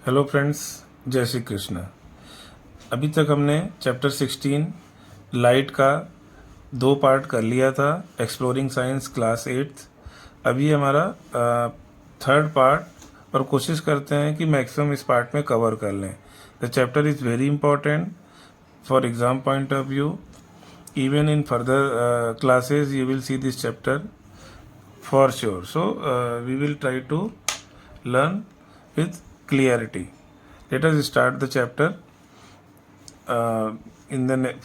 Hello friends, जय श्री कृष्ण। अभी तक हमने चैप्टर 16 लाइट का 2 पार्ट कर लिया था, एक्सप्लोरिंग साइंस क्लास 8। अभी हमारा 3rd पार्ट और कोशिश करते हैं कि मैक्सिमम इस पार्ट में कवर कर लें। The chapter is very important for exam point of view. Even in further classes you will see this chapter for sure. So we will try to learn with clarity. Let us start the chapter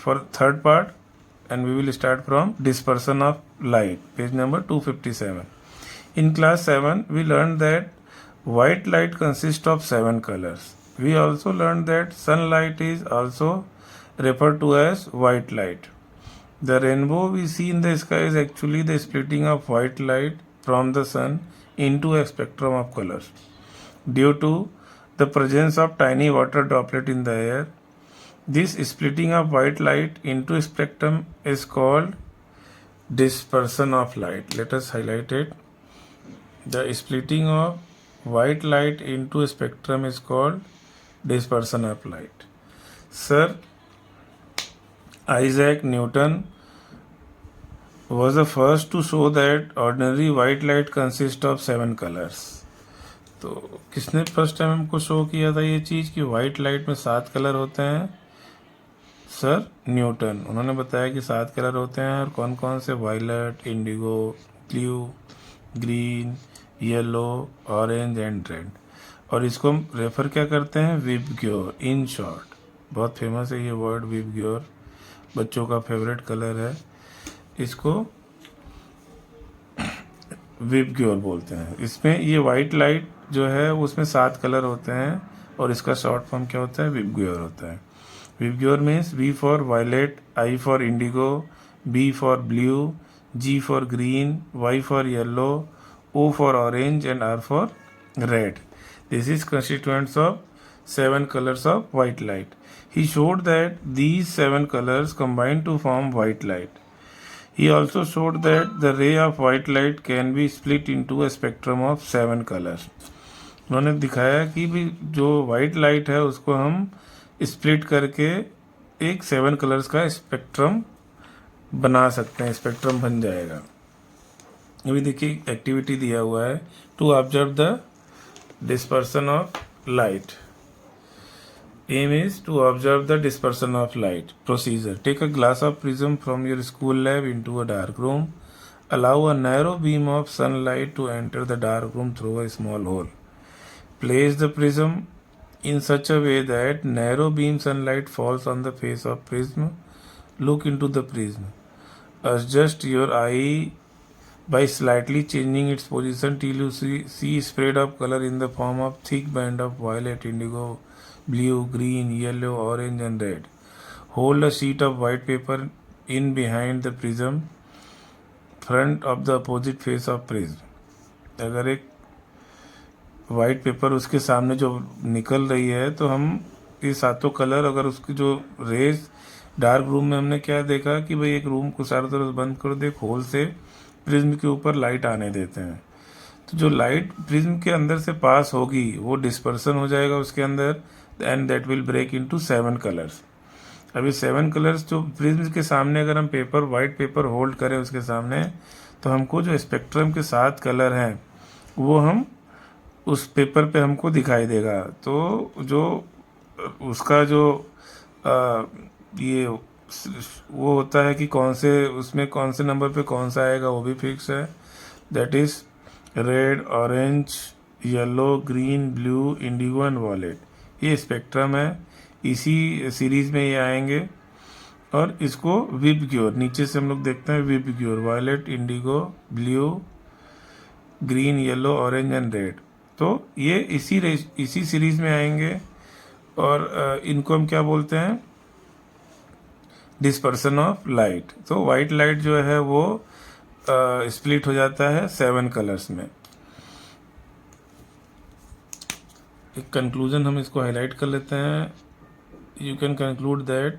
for 3rd part, and we will start from dispersion of light, page number 257. In class 7 we learned that white light consists of 7 colors. We also learned that sunlight is also referred to as white light. The rainbow we see in the sky is actually the splitting of white light from the sun into a spectrum of colors. Due to the presence of tiny water droplet in the air, this splitting of white light into a spectrum is called dispersion of light. Let us highlight it. The splitting of white light into a spectrum is called dispersion of light. Sir Isaac Newton was the first to show that ordinary white light consists of 7 colors. तो किसने first time हमको show किया था ये चीज़ कि white light में 7 colour होते हैं? Sir Newton. उन्होंने बताया कि 7 कलर होते हैं, और कौन कौन से? Violet, indigo, blue, green, yellow, orange and red. और इसको हम रेफर क्या करते हैं? विबग्योर। इन शॉर्ट, बहुत फेमस है ये वर्ड विबग्योर, बच्चों का फेवरेट कलर है, इसको विबग्योर बोलते हैं। इसमें ये वाइट लाइट जो है उसमें 7 कलर होते हैं, और इसका शॉर्ट फॉर्म क्या होता है? विबग्योर होता है। VIBGYOR means V for violet, I for indigo, B for blue, G for green, Y for yellow, O for orange and R for red. This is constituents of 7 colors of white light. He showed that these 7 colors combine to form white light. He also showed that the ray of white light can be split into a spectrum of 7 colors. उन्होंने दिखाया कि भी जो white light है उसको हम split करके एक 7 कलर्स का स्पेक्ट्रम बना सकते हैं, स्पेक्ट्रम बन जाएगा। अभी देखिए एक्टिविटी दिया हुआ है, to observe the dispersion of light. Aim is to observe the dispersion of light. Procedure: take a glass of prism from your school lab into a dark room. Allow a narrow beam of sunlight to enter the dark room through a small hole. Place the prism in such a way that narrow beam sunlight falls on the face of prism. Look into the prism. Adjust your eye by slightly changing its position till you see spread of color in the form of thick band of violet, indigo, blue, green, yellow, orange and red. Hold a sheet of white paper in behind the prism, front of the opposite face of prism. अगर एक white paper उसके सामने जो निकल रही है, तो हम ये 7 कलर, अगर उसकी जो रेज डार्क रूम में हमने क्या देखा कि भाई एक रूम को चारों तरफ बंद कर दे, होल से प्रिज्म के ऊपर लाइट आने देते हैं, तो जो लाइट प्रिज्म के अंदर से पास होगी वो डिस्पर्सन हो जाएगा उसके अंदर, and that will break into 7 colours. अभी 7 कलर्स जो प्रिज्म के सामने अगर हम पेपर, वाइट पेपर होल्ड करें उसके सामने, तो हमको जो स्पेक्ट्रम के 7 कलर हैं वो हम उस पेपर पे हमको दिखाई देगा. तो जो उसका जो ये वो होता है कि कौन से उसमें कौन से नंबर पे कौन सा आएगा वो भी फिक्स है. That is red, orange, yellow, green, blue, Indigo and wallet. ये स्पेक्ट्रम है, इसी सीरीज में ये आएंगे. और इसको विबग्योर, नीचे से हम लोग देखते हैं VIBGYOR, violet, indigo, blue, green, yellow, orange and red. तो ये इसी सीरीज में आएंगे, और इनको हम क्या बोलते हैं? Dispersion of light. तो वाइट लाइट जो है वो स्प्लिट हो जाता है 7 कलर्स में. एक कंक्लूजन हम इसको हाईलाइट कर लेते हैं. You can conclude that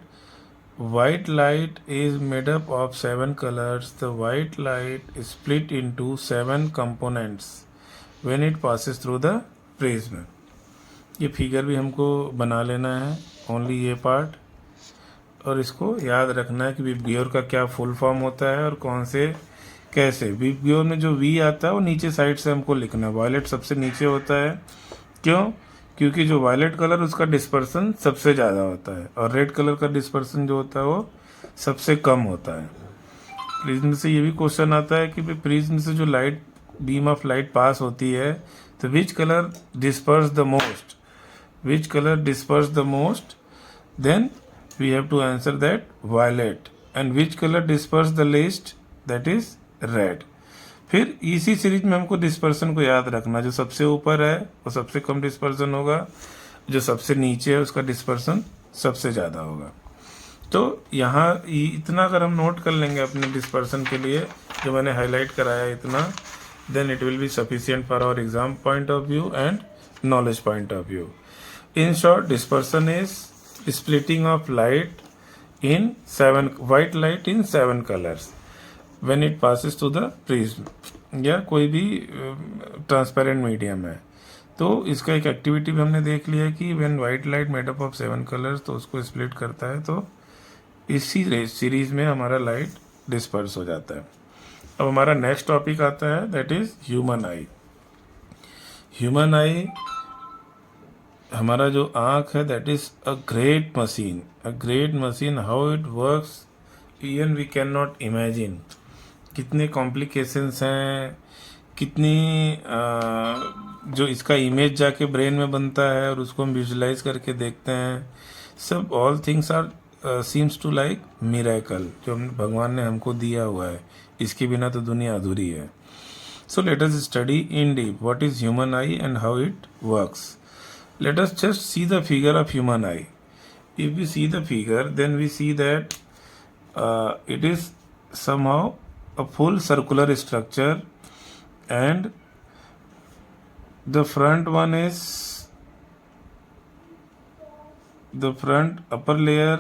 white light is made up of 7 colors. The white light is split into 7 components when it passes through the prism. ये फिगर भी हमको बना लेना है, ओनली ये पार्ट, और इसको याद रखना है कि विबग्योर का क्या फुल फॉर्म होता है और कौन से कैसे। विबग्योर में जो वी आता है वो नीचे साइड से हमको लिखना है, वायलेट सबसे नीचे होता है। क्यों? क्योंकि जो वायलेट कलर उसका डिस्पर्सन सबसे ज़्यादा होता है और रेड कलर का डिस्पर्सन जो होता है वो सबसे कम होता है। प्रिज्म से ये भी क्वेश्चन आता है कि प्रिज्म से जो light beam of light pass होती है तो which colour disperse the most, which colour disperse the most, then we have to answer that violet, and which colour disperse the least, that is red. फिर इसी series में हमको dispersion को याद रखना, जो सबसे ऊपर है वो सबसे कम डिस्पर्सन होगा, जो सबसे नीचे है उसका डिस्पर्सन सबसे ज़्यादा होगा। तो यहाँ इतना अगर हम नोट कर लेंगे अपने डिस्पर्सन के लिए, जो मैंने हाईलाइट कराया इतना, then it will be sufficient for our exam point of view and knowledge point of view. In short, dispersion is splitting of light in 7 white light in 7 colors when it passes to the prism या कोई भी transparent medium है। तो इसका एक activity भी हमने देख लिया कि when white light made up of 7 colours, तो उसको स्प्लिट करता है, तो इसी सीरीज में हमारा लाइट डिस्पर्स हो जाता है। अब हमारा नेक्स्ट टॉपिक आता है, that is human eye. Human eye, हमारा जो आँख है, that is a great machine, a great machine. How it works even we can not imagine. कितने कॉम्प्लिकेशंस हैं, कितनी जो इसका इमेज जाके ब्रेन में बनता है और उसको हम विजुलाइज करके देखते हैं, सब all things are seems to like miracle, जो भगवान ने हमको दिया हुआ है। इसके बिना तो दुनिया अधूरी है। So let us study in deep what is human I and how it works. Let us just see the figure of human eye. If we see the figure, then we see that it is somehow a full circular structure, and the front one is the front upper layer.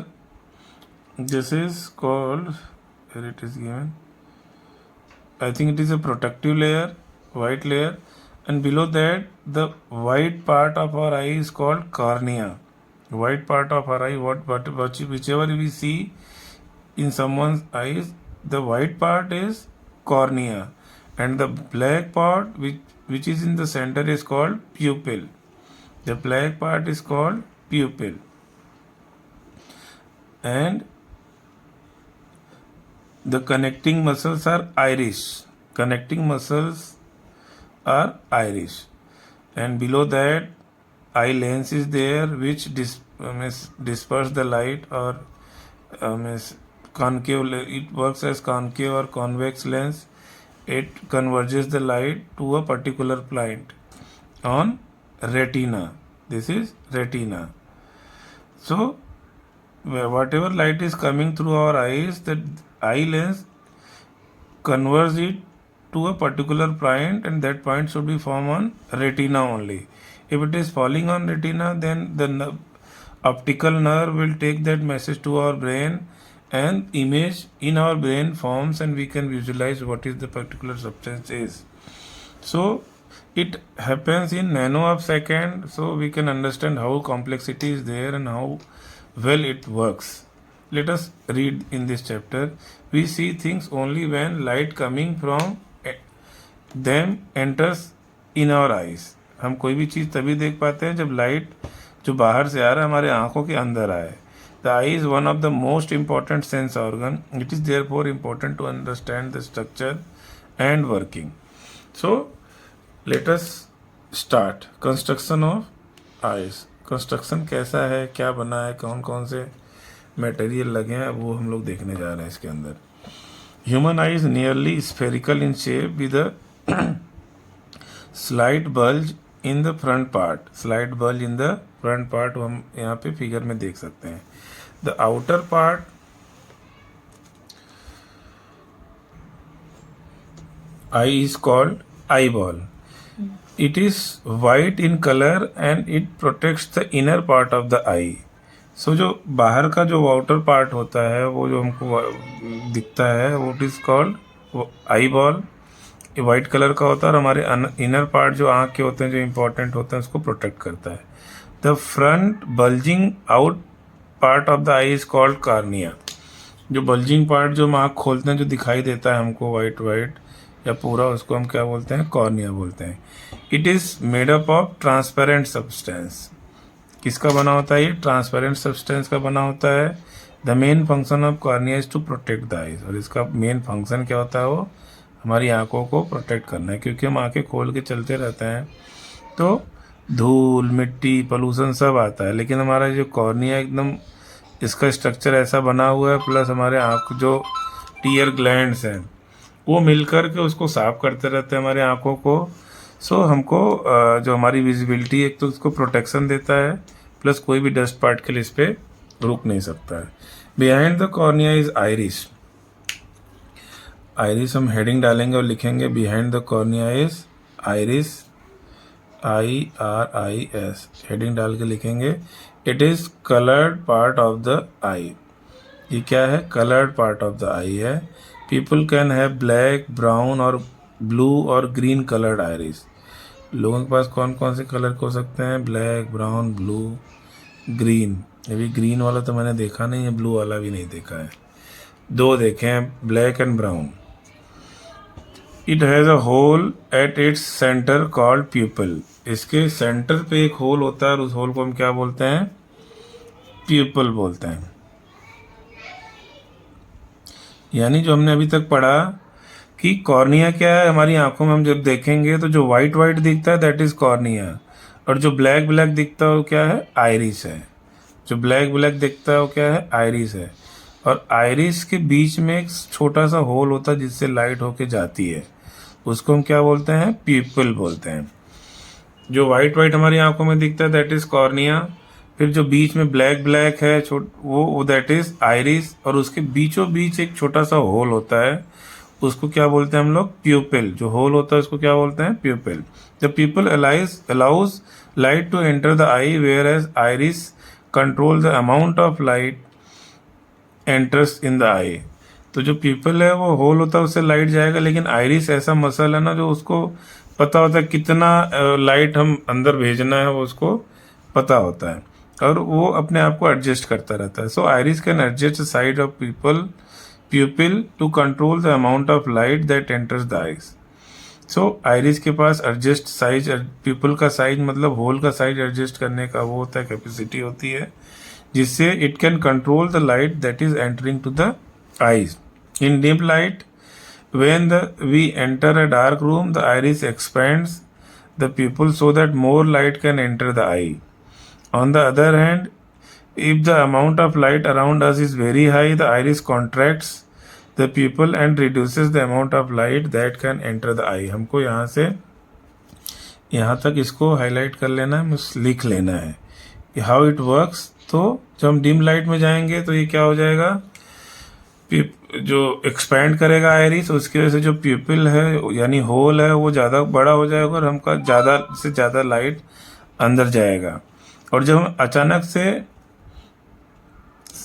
This is called, where it is given, I think it is a protective layer, white layer. And below that, the white part of our eye is called cornea. White part of our eye, whichever we see in someone's eyes, the white part is cornea, and the black part, which is in the center, is called pupil. The black part is called pupil, and the connecting muscles are iris. Connecting muscles are iris, and below that eye lens is there, which disperse the light, or concave. It works as concave or convex lens. It converges the light to a particular point on retina. This is retina. So whatever light is coming through our eyes, the eye lens converts it to a particular point, and that point should be formed on retina only. If it is falling on retina, then the optical nerve will take that message to our brain, and image in our brain forms, and we can visualize what is the particular substance is. So it happens in nano of second, so we can understand how complexity is there and how well it works. Let us read in this chapter. We see things only when light coming from them enters in our eyes. हम कोई भी चीज़ तभी देख पाते हैं जब light जो बाहर से आ रहा है हमारे आंखों के अंदर आए। The eye is one of the most important sense organ. It is therefore important to understand the structure and working. So let us start construction of eyes. Construction कैसा है, क्या बना है, कौन कौन से मटेरियल लगे हैं, वो हम लोग देखने जा रहे हैं इसके अंदर। Human eye is nearly spherical in shape with a slight bulge in the front part. Slight bulge in the front part हम यहाँ पे फिगर में देख सकते हैं। The outer part eye is called eyeball. It is white in color and it protects the inner part of the eye. So जो बाहर का जो आउटर पार्ट होता है, वो जो हमको दिखता है, वो it is called eye ball. ये वाइट कलर का होता है और हमारे इनर पार्ट जो आँख के होते हैं, जो इम्पोर्टेंट होते हैं, उसको प्रोटेक्ट करता है। The front bulging out part of the I is called cornea. जो बल्जिंग पार्ट जो हम आँख खोलते हैं जो दिखाई देता है हमको वाइट वाइट या पूरा, उसको हम क्या बोलते हैं? कॉर्निया बोलते हैं। It is made up of transparent substance. किसका बना होता है ये? ट्रांसपेरेंट सब्सटेंस का बना होता है। The main function of cornea is to protect the eyes. और इसका मेन फंक्शन क्या होता है? वो हमारी आंखों को प्रोटेक्ट करना है, क्योंकि हम आंखें खोल के चलते रहते हैं तो धूल मिट्टी पोल्यूशन सब आता है, लेकिन हमारा जो कॉर्निया एकदम इसका स्ट्रक्चर ऐसा बना हुआ है, प्लस हमारे आँख जो टीयर ग्लैंड्स हैं वो मिलकर के उसको साफ करते रहते हैं हमारे आँखों को। सो हमको जो हमारी विजिबिलिटी एक तो उसको प्रोटेक्शन देता है, प्लस कोई भी डस्ट पार्टिकल इस पर रुक नहीं सकता है। Behind the cornea is iris. Iris हम हेडिंग डालेंगे और लिखेंगे behind the cornea is iris, IRIS heading डाल के लिखेंगे। It is coloured part of the eye. ये क्या है? Coloured part of the eye है। People can have black brown और ब्लू और ग्रीन कलर्ड आइरिस। लोगों के पास कौन कौन से कलर हो सकते हैं? Black brown blue green. अभी ग्रीन वाला तो मैंने देखा नहीं है, ब्लू वाला भी नहीं देखा है। दो देखे हैं, black and brown. It has a hole at its centre called pupil. इसके सेंटर पे एक होल होता है और उस होल को हम क्या बोलते हैं? प्यूपल बोलते हैं। यानी जो हमने अभी तक पढ़ा कि कॉर्निया क्या है, हमारी आंखों में हम जब देखेंगे तो जो वाइट वाइट दिखता है दैट इज कॉर्निया, और जो ब्लैक ब्लैक दिखता है वो क्या है? आइरिस है। जो ब्लैक ब्लैक दिखता है वो क्या है? आइरिस है। और आइरिस के बीच में एक छोटा सा होल होता है जिससे लाइट होके जाती है, उसको हम क्या बोलते हैं? प्यूपल बोलते हैं। जो वाइट वाइट हमारी आंखों में दिखता है दैट इज कॉर्निया। फिर जो बीच में ब्लैक ब्लैक है वो दैट इज आइरिस, और उसके बीचों बीच एक छोटा सा होल होता है, उसको क्या बोलते हैं हम लोग? प्यूपिल। जो होल होता है उसको क्या बोलते हैं? Pupil. The pupil allows light to enter the eye, where as iris control the amount of light enters in the eye. तो जो प्यूपिल है वो होल होता है, उससे लाइट जाएगा, लेकिन आइरिस ऐसा मसल है ना जो उसको पता होता है कितना लाइट हम अंदर भेजना है, वो उसको पता होता है, और वो अपने आप को एडजस्ट करता रहता है। So iris can adjust side of pupil to control the amount of light that enters the eyes. So iris के पास एडजस्ट साइज, प्यूपिल का साइज मतलब होल का साइज एडजस्ट करने का वो होता है, कैपेसिटी होती है, जिससे it can control the light that is entering to the eyes. In dim light when we enter a dark room, the iris expands the pupil so that more light can enter the eye. On the other hand, if the amount of light around us is very high, the iris contracts the pupil and reduces the amount of light that can enter the eye. हमको यहाँ से यहाँ तक इसको highlight कर लेना है, लिख लेना है how it works। तो जब हम डिम लाइट में जाएंगे तो ये क्या हो जाएगा? जो एक्सपैंड करेगा आइरिस, उसकी वजह से जो प्यूपिल है यानी होल है वो ज़्यादा बड़ा हो जाएगा और हमका ज़्यादा से ज़्यादा लाइट अंदर जाएगा। और जब हम अचानक से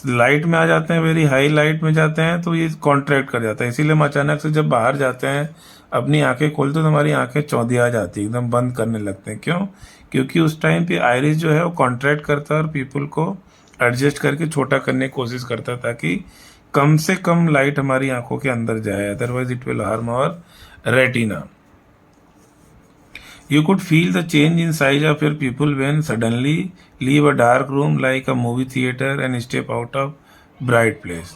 लाइट में आ जाते हैं, वेरी हाई लाइट में जाते हैं, तो ये कॉन्ट्रैक्ट कर जाता है। इसीलिए हम अचानक से जब बाहर जाते हैं अपनी आंखें खोलते तो हमारी आंखें चौंधिया जाती है, एकदम बंद करने लगते हैं। क्यों? क्योंकि उस टाइम पे आइरिस जो है वो कॉन्ट्रैक्ट करता है और प्यूपिल को एडजस्ट करके छोटा करने की कोशिश करता है ताकि कम से कम लाइट हमारी आंखों के अंदर जाए, otherwise it will harm our retina. You could feel the change in size of your pupil when suddenly leave a dark room like a movie theater and step out of bright place.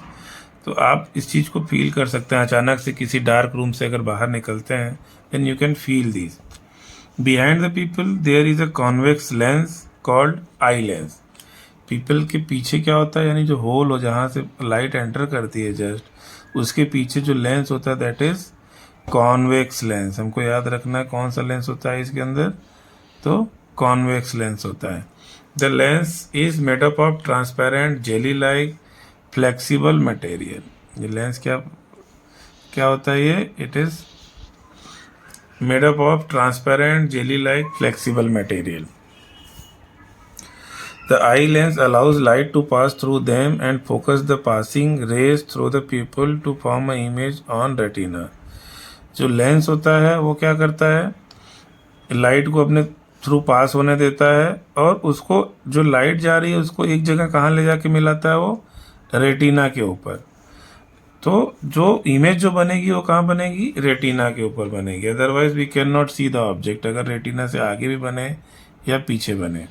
तो आप इस चीज़ को feel कर सकते हैं, अचानक से किसी डार्क रूम से अगर बाहर निकलते हैं then you can feel these. Behind the pupil there is a convex lens called eye lens. People के पीछे क्या होता है, यानी जो होल हो जहाँ से लाइट एंटर करती है जस्ट उसके पीछे जो लेंस होता है दैट इज कॉन्वेक्स लेंस। हमको याद रखना है कौन सा लेंस होता है इसके अंदर, तो कॉन्वेक्स लेंस होता है। The lens is made up of transparent jelly like flexible material. ये लेंस क्या होता है ये? It is made up of transparent jelly like flexible material. The eye lens allows light to pass through them and focus the passing rays through the pupil to form an image on retina. जो lens होता है वो क्या करता है? Light को अपने through pass होने देता है और उसको जो लाइट जा रही है उसको एक जगह कहाँ ले जाके मिलाता है, वो रेटिना के ऊपर। तो जो इमेज जो बनेगी वो कहाँ बनेगी, रेटिना के ऊपर बनेगी। Otherwise we can not see the object, अगर रेटिना से आगे भी बने या पीछे बने।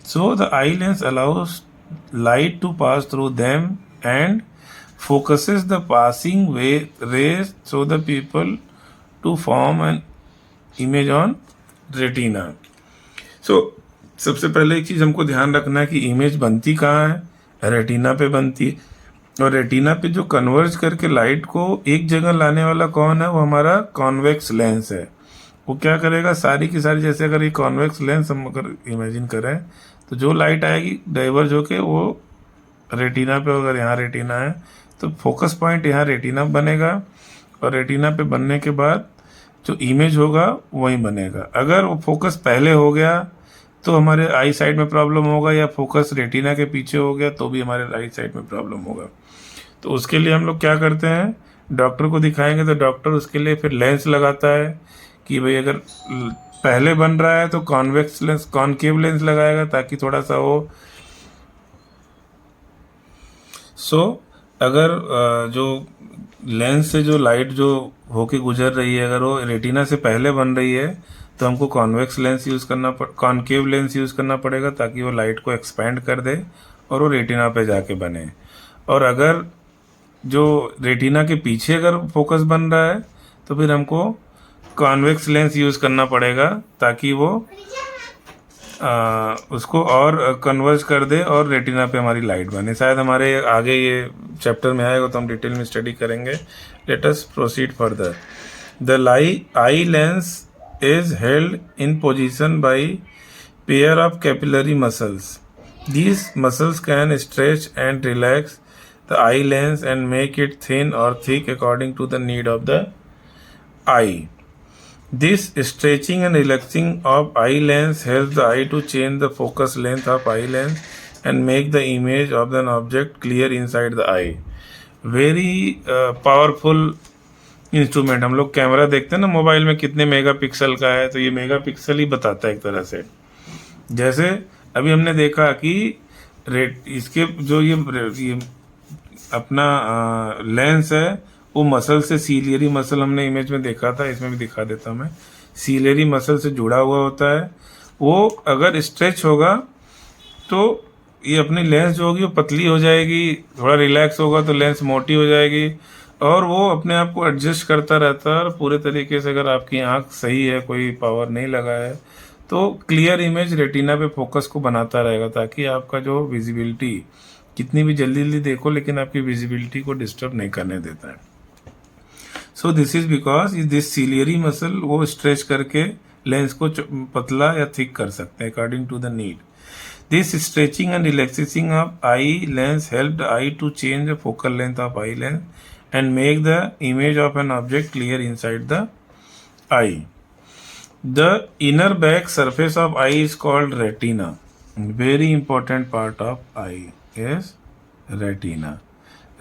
So the eye lens allows light to pass through them and focuses the passing rays so the people to form an image on retina. So सबसे पहले एक चीज़ हमको ध्यान रखना है कि इमेज बनती कहाँ है, रेटिना पे बनती है। और रेटिना पे जो कन्वर्ज करके लाइट को एक जगह लाने वाला कौन है, वो हमारा कॉन्वेक्स लेंस है। वो क्या करेगा, सारी की सारी, जैसे अगर ये कॉन्वेक्स लेंस हम अगर इमेजिन करें तो जो लाइट आएगी डाइवर्ज होके वो रेटिना पे, अगर यहाँ रेटिना है तो फोकस पॉइंट यहाँ रेटिना बनेगा और रेटिना पे बनने के बाद जो इमेज होगा वही बनेगा। अगर वो फोकस पहले हो गया तो हमारे आई साइड में प्रॉब्लम होगा, या फोकस रेटिना के पीछे हो गया तो भी हमारे राइट साइड में प्रॉब्लम होगा। तो उसके लिए हम लोग क्या करते हैं, डॉक्टर को दिखाएंगे तो डॉक्टर उसके लिए फिर लेंस लगाता है कि भाई अगर पहले बन रहा है तो कॉन्वेक्स लेंस, कॉनकेव लेंस लगाएगा ताकि थोड़ा सा वो अगर जो लेंस से जो लाइट जो होके गुजर रही है अगर वो रेटिना से पहले बन रही है तो हमको कॉन्वेक्स लेंस यूज़ करना कॉनकेव लेंस यूज़ करना पड़ेगा ताकि वो लाइट को एक्सपेंड कर दे और वो रेटिना पे जाके बने। और अगर जो रेटिना के पीछे अगर फोकस बन रहा है तो फिर हमको कॉन्वेक्स लेंस यूज़ करना पड़ेगा ताकि वो उसको और कन्वर्ज कर दे और रेटिना पे हमारी लाइट बने। शायद हमारे आगे ये चैप्टर में आएगा तो हम डिटेल में स्टडी करेंगे। Late us proceed further. The eye lens is held in position by pair of capillary muscles. These muscles can stretch and relax the eye lens and make it thin or thick according to the need of the eye. This stretching and relaxing of eye lens helps the eye to change the focus length of eye lens and make the image of an object clear inside the eye. Very powerful instrument. हम लोग camera देखते हैं ना mobile में कितने megapixel का है, तो ये मेगापिक्सल ही बताता है एक तरह से। जैसे अभी हमने देखा कि इसके जो ये अपना लेंस है वो मसल से, सीलियरी मसल हमने इमेज में देखा था, इसमें भी दिखा देता हूँ मैं। सीलियरी मसल से जुड़ा हुआ होता है, वो अगर स्ट्रेच होगा तो ये अपनी लेंस जो होगी वो पतली हो जाएगी, थोड़ा रिलैक्स होगा तो लेंस मोटी हो जाएगी और वो अपने आप को एडजस्ट करता रहता है। और पूरे तरीके से अगर आपकी आंख सही है, कोई पावर नहीं लगा है, तो क्लियर इमेज रेटिना पे फोकस को बनाता रहेगा ताकि आपका जो विजिबिलिटी, कितनी भी जल्दी जल्दी देखो लेकिन आपकी विजिबिलिटी को डिस्टर्ब नहीं करने देता है। So this is because this ciliary muscle वो स्ट्रेच करके लेंस को पतला या थिक कर सकते हैं according to the need. This stretching and relaxing of eye lens help the eye to change the focal length of eye lens and make the image of an object clear inside the eye. The inner back surface of eye is called retina. Very important part of eye is retina.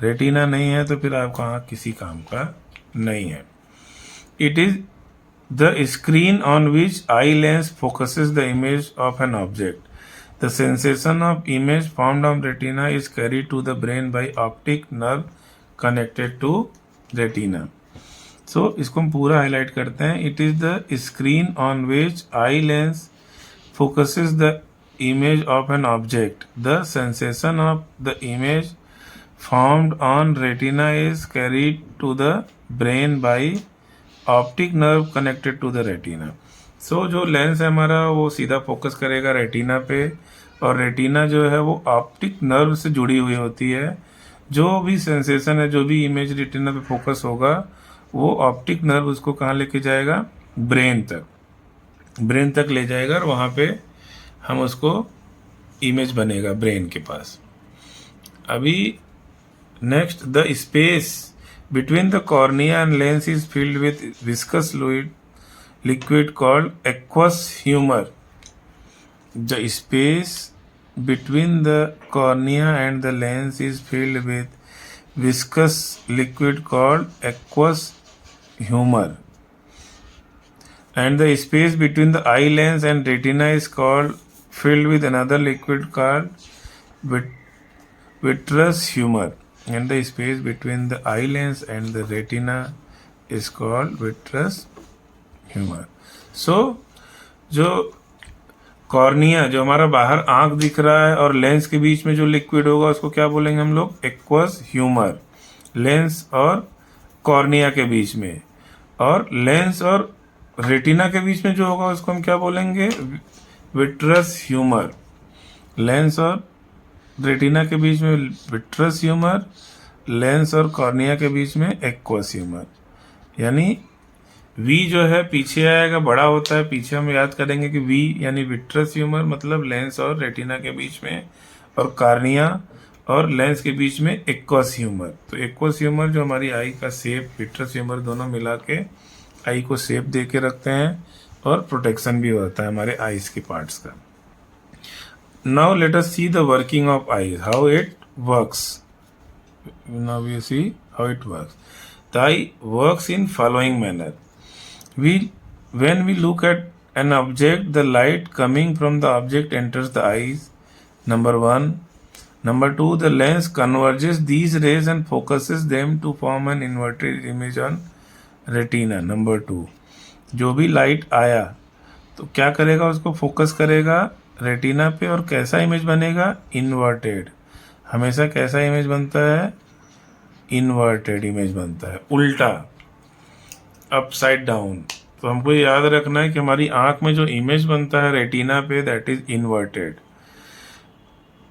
Retina नहीं है तो फिर आपका आँख किसी काम का नहीं है। It is the screen on which eye lens focuses the image of an object. The sensation of image formed on retina is carried to the brain by optic nerve connected to retina. So इसको हम पूरा highlight करते हैं। It is the screen on which eye lens focuses the image of an object. The sensation of the image formed on retina is carried to the brain by optic nerve connected to the retina. So जो lens है हमारा वो सीधा focus करेगा retina पे, और retina जो है वो ऑप्टिक नर्व से जुड़ी हुई होती है। जो भी सेंसेशन है, जो भी इमेज रेटिना पे फोकस होगा वो ऑप्टिक नर्व उसको कहाँ लेके जाएगा, ब्रेन तक ले जाएगा और वहाँ पे हम उसको इमेज बनेगा ब्रेन के पास। अभी next, the space between the cornea and lens is filled with viscous liquid called aqueous humour. The space between the cornea and the lens is filled with viscous liquid called aqueous humor. and the space between the eye lens and retina is called filled with another liquid called vit- vitreous humor, and the space between the eye lens and the retina is called vitreous humor. So जो cornea, जो हमारा बाहर आंख दिख रहा है और lens के बीच में जो लिक्विड होगा उसको क्या बोलेंगे हम लोग? Aqueous humour. लेंस और कॉर्निया के बीच में, और लेंस और रेटिना के बीच में जो होगा उसको हम क्या बोलेंगे? Vitreous humour. लेंस और रेटिना के बीच में विट्रस ह्यूमर, लेंस और कॉर्निया के बीच में एक्वस ह्यूमर। यानी वी जो है पीछे आएगा, बड़ा होता है, पीछे हम याद करेंगे कि वी यानी विट्रस ह्यूमर मतलब लेंस और रेटिना के बीच में, और कार्निया और लेंस के बीच में एक्वस ह्यूमर। तो एक्वस ह्यूमर जो हमारी आई का शेप, विट्रस ह्यूमर दोनों मिला के आई को शेप दे के रखते हैं, और प्रोटेक्शन भी होता है हमारे आईज के पार्ट्स का। Now let us see the working of eyes, how it works. Now we see how it works. The eye works in following manner. When we look at an object, the light coming from the object enters the eyes, number 1. Number 2, the lens converges these rays and focuses them to form an inverted image on retina. Number 2, जो भी light आया तो क्या करेगा? उसको focus करेगा retina पे, और कैसा इमेज बनेगा? इन्वर्टेड। हमेशा कैसा इमेज बनता है? इन्वर्टेड इमेज बनता है, उल्टा, अपसाइड डाउन। तो हमको याद रखना है कि हमारी आंख में जो इमेज बनता है रेटिना पे, दैट इज इन्वर्टेड।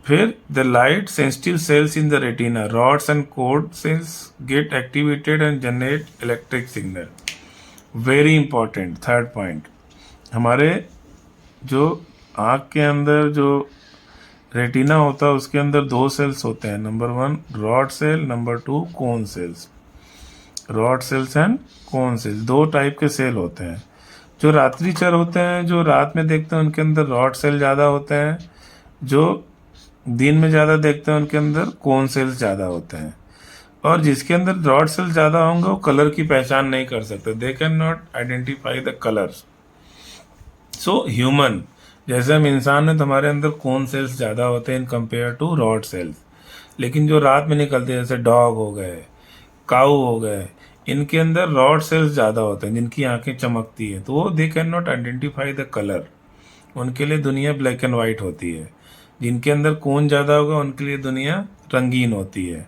फिर the light sensitive cells in the retina, rods and cone cells get activated and generate electric signal. Very important third point, हमारे जो आंख के अंदर जो रेटिना होता है उसके अंदर 2 सेल्स होते हैं, number 1 rod cell, number 2 cone cells. Rod cells and cone cell 2 type के सेल होते हैं। जो रात्रिचर होते हैं, जो रात में देखते हैं, उनके अंदर रॉड सेल ज़्यादा होते हैं। जो दिन में ज़्यादा देखते हैं उनके अंदर कोन सेल्स ज़्यादा होते हैं। और जिसके अंदर रॉड सेल ज़्यादा होंगे वो कलर की पहचान नहीं कर सकते, they can not identify the colours. So human, जैसे हम इंसान हैं तो हमारे अंदर कोन सेल्स ज़्यादा होते हैं in compare to rod cells. लेकिन जो रात में निकलते हैं जैसे डॉग हो गए, काऊ हो गए, इनके अंदर रॉड सेल्स ज़्यादा होते हैं जिनकी आंखें चमकती हैं, तो वो they can not identify the colour. उनके लिए दुनिया ब्लैक एंड वाइट होती है। जिनके अंदर कोन ज़्यादा होगा उनके लिए दुनिया रंगीन होती है।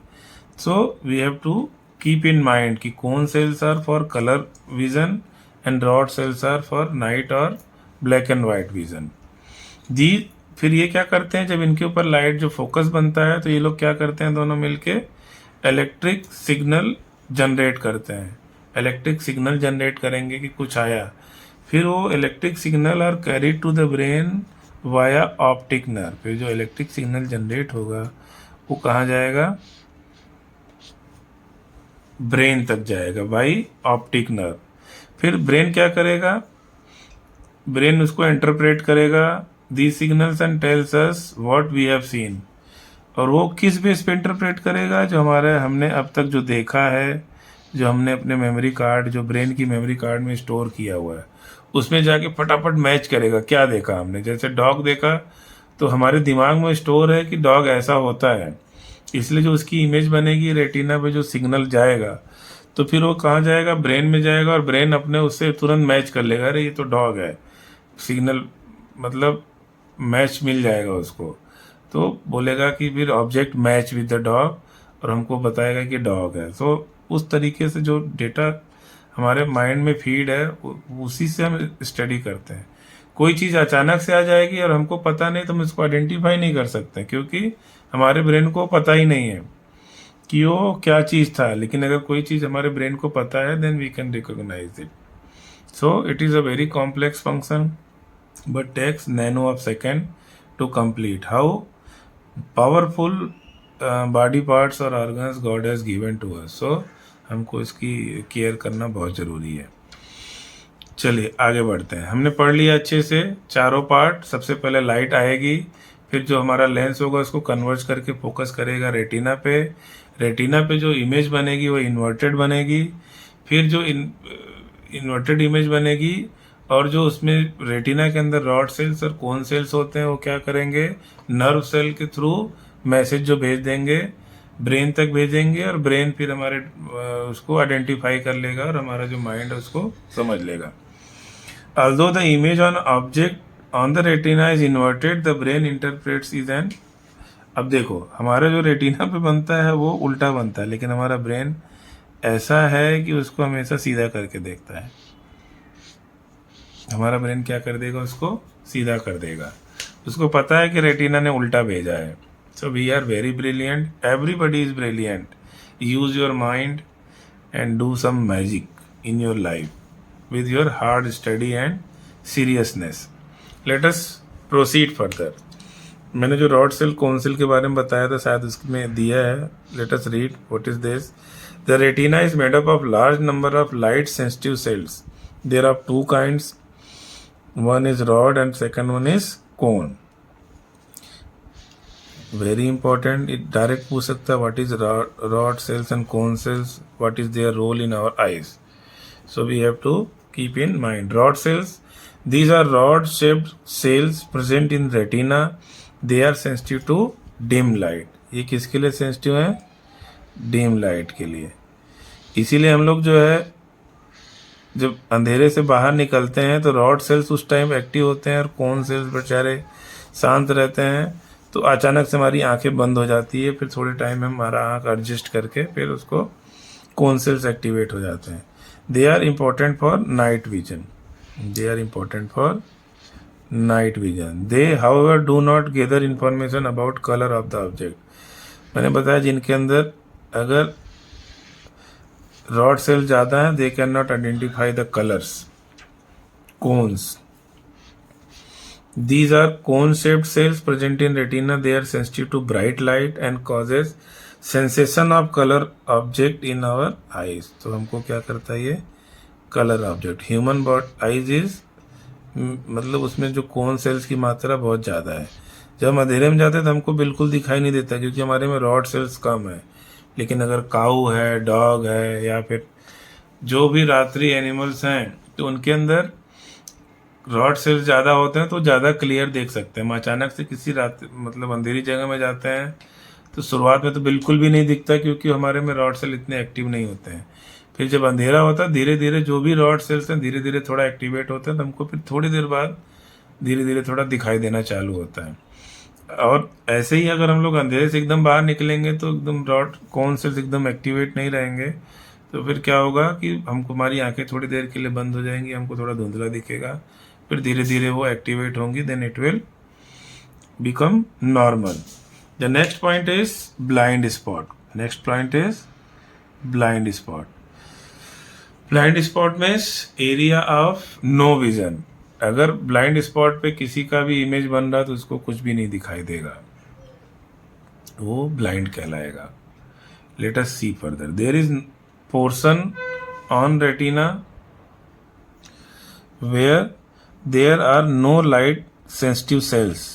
So we have to keep in mind कि cone cells are for colour vision and rod cells are for night और ब्लैक एंड वाइट विजन। फिर ये क्या करते हैं, जब इनके ऊपर लाइट जो फोकस बनता है तो ये लोग क्या करते हैं, दोनों मिलके इलेक्ट्रिक सिग्नल जनरेट करते हैं। इलेक्ट्रिक सिग्नल जनरेट करेंगे कि कुछ आया, फिर वो electric signal are carried to the brain via optic nerve. फिर जो इलेक्ट्रिक सिग्नल जनरेट होगा वो कहाँ जाएगा? ब्रेन तक जाएगा बाई ऑप्टिक नर्व। फिर ब्रेन क्या करेगा? ब्रेन उसको इंटरप्रेट करेगा the signals and tells us what we have seen. और वो किस बेस पे इंटरप्रेट करेगा? जो हमने अब तक जो देखा है, जो हमने अपने मेमोरी कार्ड, जो ब्रेन की मेमोरी कार्ड में स्टोर किया हुआ है, उसमें जाके फटाफट मैच करेगा क्या देखा हमने। जैसे डॉग देखा तो हमारे दिमाग में स्टोर है कि डॉग ऐसा होता है, इसलिए जो उसकी इमेज बनेगी रेटिना पे, जो सिग्नल जाएगा तो फिर वो कहाँ जाएगा? ब्रेन में जाएगा, और ब्रेन अपने उससे तुरंत मैच कर लेगा, अरे ये तो डॉग है, सिग्नल मतलब मैच मिल जाएगा उसको। तो बोलेगा कि फिर object match with the dog, और हमको बताएगा कि डॉग है। तो उस तरीके से जो डेटा हमारे माइंड में फीड है उसी से हम स्टडी करते हैं। कोई चीज़ अचानक से आ जाएगी और हमको पता नहीं तो हम इसको आइडेंटिफाई नहीं कर सकते, क्योंकि हमारे ब्रेन को पता ही नहीं है कि वो क्या चीज़ था। लेकिन अगर कोई चीज़ हमारे ब्रेन को पता है then we can recognise it. So it is a very complex function but takes nano of second to complete. How powerful body parts or organs God has given to us. So हमको इसकी care करना बहुत ज़रूरी है। चलिए आगे बढ़ते हैं। हमने पढ़ लिया अच्छे से चारों पार्ट। सबसे पहले लाइट आएगी, फिर जो हमारा लेंस होगा उसको कन्वर्ज करके फोकस करेगा रेटिना पे। रेटिना पे जो इमेज बनेगी वो इन्वर्टेड बनेगी। फिर जो इन्वर्टेड इमेज बनेगी और जो उसमें रेटिना के अंदर रॉड सेल्स और कोन सेल्स होते हैं वो क्या करेंगे, नर्व सेल के थ्रू मैसेज जो भेज देंगे ब्रेन तक भेजेंगे, और ब्रेन फिर हमारे उसको आइडेंटिफाई कर लेगा और हमारा जो माइंड है उसको समझ लेगा। Although the image on object on the retina is inverted, the brain interprets is an। अब देखो हमारा जो रेटिना पे बनता है वो उल्टा बनता है, लेकिन हमारा ब्रेन ऐसा है कि उसको हमेशा सीधा करके देखता है। हमारा ब्रेन क्या कर देगा, उसको सीधा कर देगा। उसको पता है कि रेटिना ने उल्टा भेजा है। So we are very brilliant, everybody is brilliant. Use your mind and do some magic in your life with your hard study and seriousness. Let us proceed further. मैंने जो रॉड सेल कोन सेल के बारे में बताया था शायद उसमें दिया है। Let us read what is this. The retina is made up of large number of light sensitive cells. There are two kinds. One is rod and second one is cone. Very important. It direct पूछ सकता है what is rod cells and cone cells. What is their role in our eyes. So we have to keep in mind rod cells. These are rod shaped cells present in retina. They are sensitive to dim light. ये किसके लिए sensitive है, dim light के लिए। इसीलिए हम लोग जो है जब अंधेरे से बाहर निकलते हैं तो रॉड सेल्स उस टाइम एक्टिव होते हैं और कोन सेल्स बेचारे शांत रहते हैं। तो अचानक से हमारी आंखें बंद हो जाती है, फिर थोड़े टाइम में हमारा आंख एडजस्ट करके फिर उसको कोन सेल्स एक्टिवेट हो जाते हैं। They are important for night vision. They are important for night vision. They, however, do not gather information about color of the object. मैंने बताया जिनके अंदर अगर रॉड सेल ज़्यादा है, they cannot identify the colors. Cones. These are cone-shaped cells present in retina. They are sensitive to bright light and causes sensation of colour object in our eyes. तो हमको क्या करता है ये colour object. Human body eyes is मतलब उसमें जो cone cells की मात्रा बहुत ज़्यादा है। जब हम अंधेरे में जाते हैं तो हमको बिल्कुल दिखाई नहीं देता क्योंकि हमारे में रॉड सेल्स कम है। लेकिन अगर काऊ है, डॉग है, या फिर जो भी रात्रि एनिमल्स हैं तो उनके अंदर रॉड सेल्स ज़्यादा होते हैं तो ज़्यादा क्लियर देख सकते हैं। हम अचानक से किसी रात मतलब अंधेरी जगह में जाते हैं तो शुरुआत में तो बिल्कुल भी नहीं दिखता क्योंकि हमारे में रॉड सेल इतने एक्टिव नहीं होते हैं। फिर जब अंधेरा होता है धीरे धीरे जो भी रॉड सेल्स हैं धीरे धीरे थोड़ा एक्टिवेट होते हैं, तो हमको फिर थोड़ी देर बाद धीरे धीरे थोड़ा दिखाई देना चालू होता है। और ऐसे ही अगर हम लोग अंधेरे से एकदम बाहर निकलेंगे तो एकदम रॉड कोन सेल्स एकदम एक्टिवेट नहीं रहेंगे, तो फिर क्या होगा कि हमको हमारी आंखें थोड़ी देर के लिए बंद हो जाएंगी, हमको थोड़ा धुंधला दिखेगा, फिर धीरे धीरे वो एक्टिवेट होंगी, then it will become normal. The next point is blind spot. Next point is blind spot. Blind spot means area of no vision. अगर blind spot पे किसी का भी इमेज बन रहा तो उसको कुछ भी नहीं दिखाई देगा, वो blind कहलाएगा। Let us see further. There is portion on retina where there are no light sensitive cells.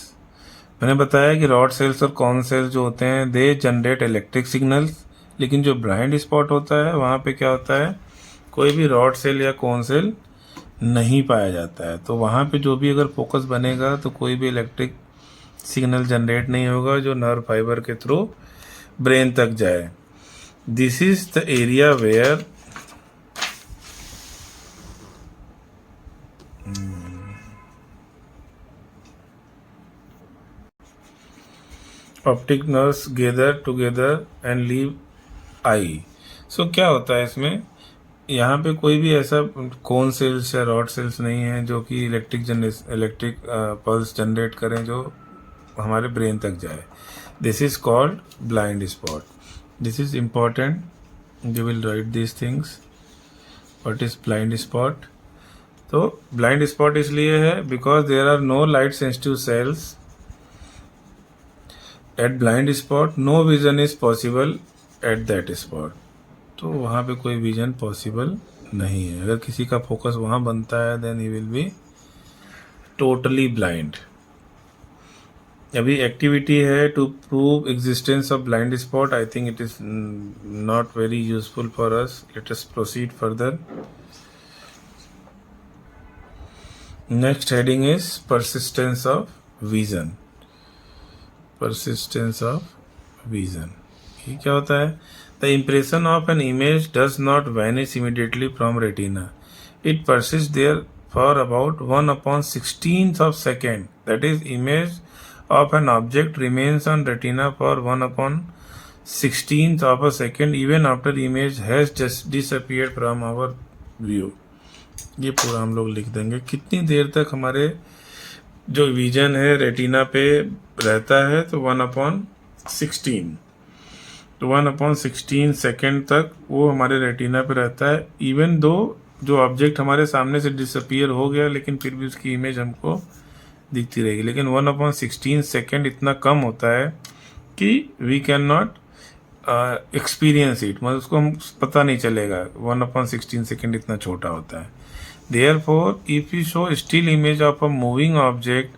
मैंने बताया कि रॉड सेल्स और कॉन सेल्स जो होते हैं दे जनरेट इलेक्ट्रिक सिग्नल्स, लेकिन जो ब्लाइंड स्पॉट होता है वहाँ पे क्या होता है, कोई भी रॉड सेल या कॉन सेल नहीं पाया जाता है। तो वहाँ पे जो भी अगर फोकस बनेगा तो कोई भी इलेक्ट्रिक सिग्नल जनरेट नहीं होगा जो नर्व फाइबर के थ्रू ब्रेन तक जाए। This is the area where optic nerves gather together and leave eye. So क्या होता है इसमें, यहाँ पे कोई भी ऐसा कोन सेल्स या रॉड सेल्स नहीं है जो कि इलेक्ट्रिक पल्स जनरेट करें जो हमारे ब्रेन तक जाए। This is called blind spot. This is important, you will write this things. What is blind spot? तो ब्लाइंड स्पॉट इसलिए है because there are no light sensitive cells at blind spot, no vision is possible at that spot. तो वहाँ पे कोई vision possible नहीं है। अगर किसी का फोकस वहाँ बनता है then he will be totally blind. अभी एक्टिविटी है to prove existence of blind spot. I think it is not very useful for us. Let us proceed further. Next heading is persistence of vision. persistence of vision, ये क्या होता है? The impression of an image does not vanish immediately from retina, it persist there for about 1/16th of second. That is, image of an object remains on retina for 1/16th of a second even after image has just disappeared from our view. ये पूरा हम लोग लिख देंगे, कितनी देर तक हमारे जो विजन है रेटिना पे रहता है, तो 1/16, तो 1/16 सेकेंड तक वो हमारे रेटिना पे रहता है, इवन दो जो ऑब्जेक्ट हमारे सामने से डिसअपियर हो गया लेकिन फिर भी उसकी इमेज हमको दिखती रहेगी। लेकिन 1/16 सेकेंड इतना कम होता है कि we can not experience it, मतलब उसको हम पता नहीं चलेगा, 1/16 सेकेंड इतना छोटा होता है। Therefore if you show still image of a moving object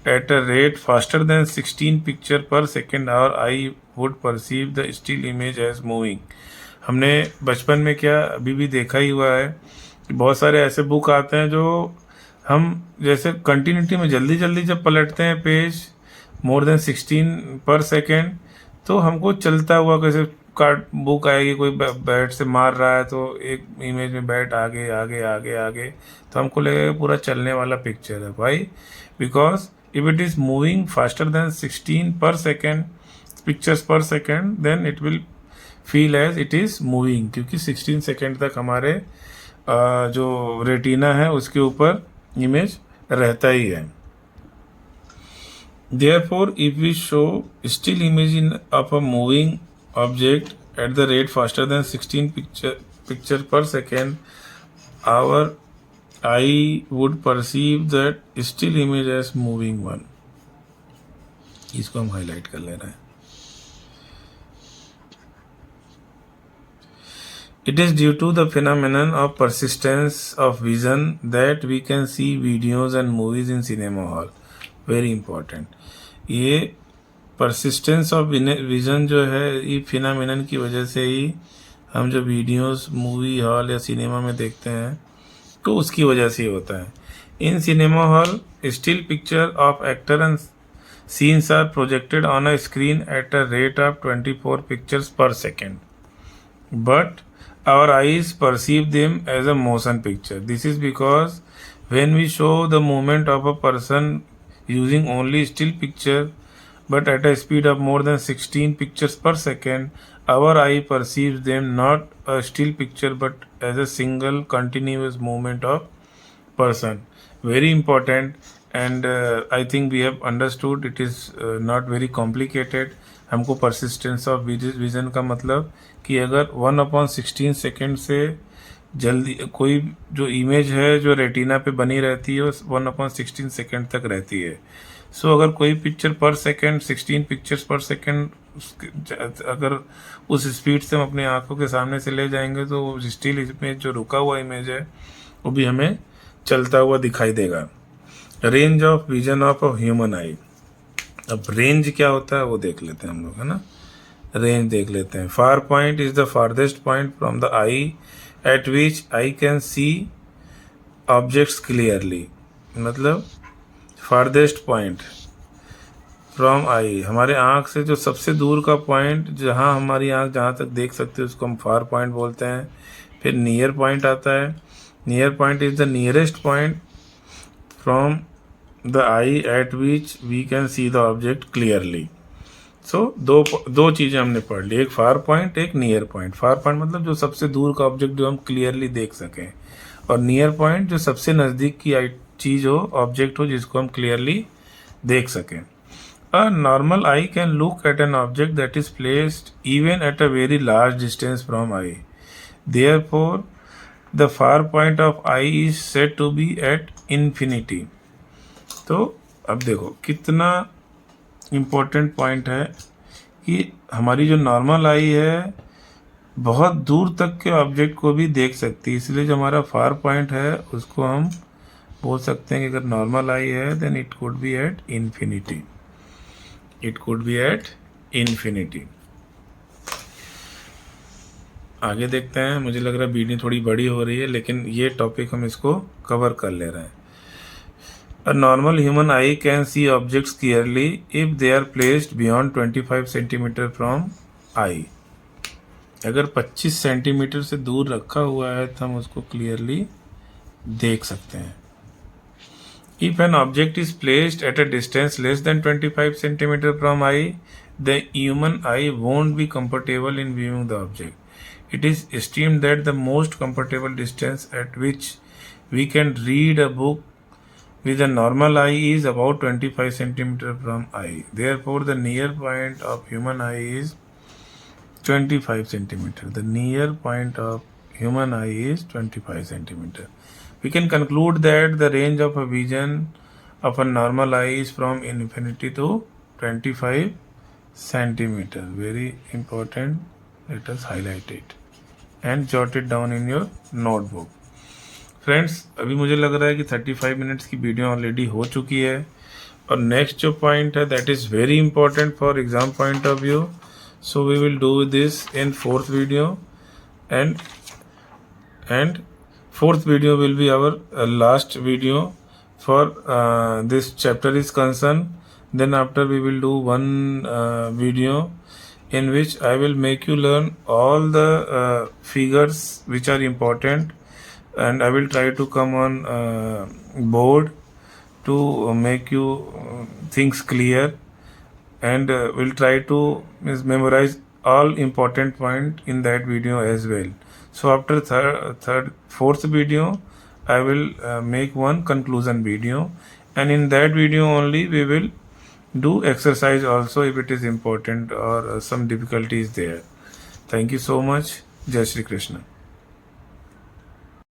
at a rate faster than 16 picture per second, our eye would perceive the still image as moving. हमने बचपन में क्या अभी भी देखा ही हुआ है कि बहुत सारे ऐसे बुक आते हैं जो हम जैसे कंटिन्यूटी में जल्दी जल्दी जब पलटते हैं page more than 16 per second, तो हमको चलता हुआ कैसे कार्ड बुक आएगी, कोई बैट से मार रहा है तो एक इमेज में बैट आगे आगे आगे आगे, तो हमको लगेगा पूरा चलने वाला पिक्चर है। भाई because if it is moving faster than 16 per second pictures per second, then it will feel as it is moving, क्योंकि 16 सेकेंड तक हमारे जो रेटिना है उसके ऊपर इमेज रहता ही है। Therefore if we show still image in of a moving object at the rate faster than 16 picture per second, our eye would perceive that still image as moving one. इसको हम highlight कर ले रहे हैं। It is due to the phenomenon of persistence of vision that we can see videos and movies in cinema hall. Very important. ये persistence of vision जो है, ये phenomenon की वजह से ही हम जो वीडियोस मूवी हॉल या सिनेमा में देखते हैं तो उसकी वजह से ही होता है। In cinema hall still picture of actor and scenes are projected on a screen at a rate of 24 pictures per second. But our eyes perceive them as a motion picture. This is because when we show the movement of a person using only still picture but at a speed of more than 16 pictures per second, our eye perceives them not a still picture but as a single continuous movement of person. Very important, and I think we have understood it is not very complicated. हमको persistence of vision का मतलब कि अगर 1/16 second से जल्दी कोई जो image है जो रेटिना पे बनी रहती है 1/16 सेकेंड तक रहती है। सो अगर कोई picture per second 16 pictures per second अगर उस स्पीड से हम अपनी आंखों के सामने से ले जाएंगे तो स्टिल इमेज जो रुका हुआ इमेज है वो भी हमें चलता हुआ दिखाई देगा। Range of vision of a human आई। अब रेंज क्या होता है वो देख लेते हैं हम लोग, है ना। रेंज देख लेते हैं। Far point is the farthest point from the eye at which I can see objects clearly. मतलब फारदेस्ट पॉइंट फ्रॉम आई, हमारे आँख से जो सबसे दूर का पॉइंट जहाँ हमारी आँख जहाँ तक देख सकते हैं उसको हम फार पॉइंट बोलते हैं। फिर नियर पॉइंट आता है। Near point is the nearest point from the eye at which we can see the object clearly. So दो चीज़ें हमने पढ़ ली, एक फार पॉइंट एक नियर पॉइंट। फार पॉइंट मतलब जो सबसे दूर का ऑब्जेक्ट जो हम क्लियरली देख सकें, और नियर पॉइंट जो सबसे नज़दीक की चीज़ हो, ऑब्जेक्ट हो जिसको हम क्लियरली देख सकें। A normal eye can look at an object that is placed even at a very large distance from eye, therefore the far point of eye is said to be at infinity. तो अब देखो कितना important point है कि हमारी जो normal eye है बहुत दूर तक के ऑब्जेक्ट को भी देख सकती है, इसलिए जो हमारा फार पॉइंट है उसको हम बोल सकते हैं कि अगर नॉर्मल आई है then it could be at infinity. It could be at infinity. आगे देखते हैं। मुझे लग रहा है वीडियो थोड़ी बड़ी हो रही है लेकिन ये टॉपिक हम इसको कवर कर ले रहे हैं। A normal human eye can see objects clearly if they are placed beyond 25 centimeter from eye. अगर 25 सेंटीमीटर से दूर रखा हुआ है तो हम उसको क्लियरली देख सकते हैं. If an object is placed at a distance less than 25 centimeter from eye, the human eye won't be comfortable in viewing the object. It is esteemed that the most comfortable distance at which we can read a book with a normal eye is about 25 centimeter from eye. Therefore, the near point of human eye is 25 centimeter. The near point of human eye is 25 centimeter. We can conclude that the range of a vision of a normal eye is from infinity to 25 centimeter. Very important. Let us highlight it and jot it down in your notebook. Friends, अभी मुझे लग रहा है कि 35 minutes की video already हो चुकी है और नेक्स्ट जो पॉइंट है that is very important for exam point of view. So we will do this in fourth video and fourth video will be our last video for this chapter is concerned. Then after we will do one video in which I will make you learn all the figures which are important, and I will try to come on board to make you things clear, and will try to memorize all important point in that video as well. So after fourth video I will make one conclusion video, and in that video only we will do exercise also if it is important or some difficulty is there. Thank you so much. Jai Shri Krishna.